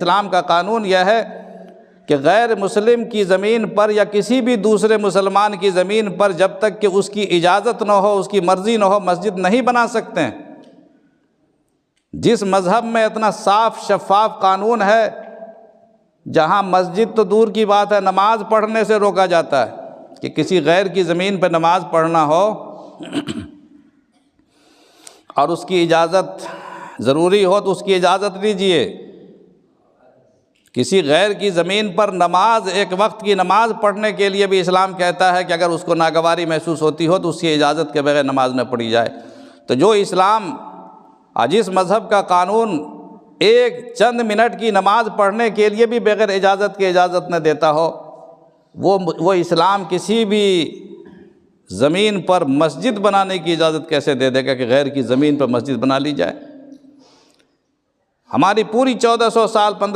اسلام کا قانون یہ ہے کہ غیر مسلم کی زمین پر یا کسی بھی دوسرے مسلمان کی زمین پر جب تک کہ اس کی اجازت نہ ہو، اس کی مرضی نہ ہو، مسجد نہیں بنا سکتے ہیں۔ جس مذہب میں اتنا صاف شفاف قانون ہے، جہاں مسجد تو دور کی بات ہے، نماز پڑھنے سے روکا جاتا ہے کہ کسی غیر کی زمین پہ نماز پڑھنا ہو اور اس کی اجازت ضروری ہو تو اس کی اجازت لیجئے۔ کسی غیر کی زمین پر نماز، ایک وقت کی نماز پڑھنے کے لیے بھی اسلام کہتا ہے کہ اگر اس کو ناگواری محسوس ہوتی ہو تو اس کی اجازت کے بغیر نماز نہ پڑھی جائے۔ تو جو اسلام، جس مذہب کا قانون ایک چند منٹ کی نماز پڑھنے کے لیے بھی بغیر اجازت کے اجازت نہ دیتا ہو، وہ اسلام کسی بھی زمین پر مسجد بنانے کی اجازت کیسے دے دے گا کہ غیر کی زمین پر مسجد بنا لی جائے؟ ہماری پوری 1400 سال 15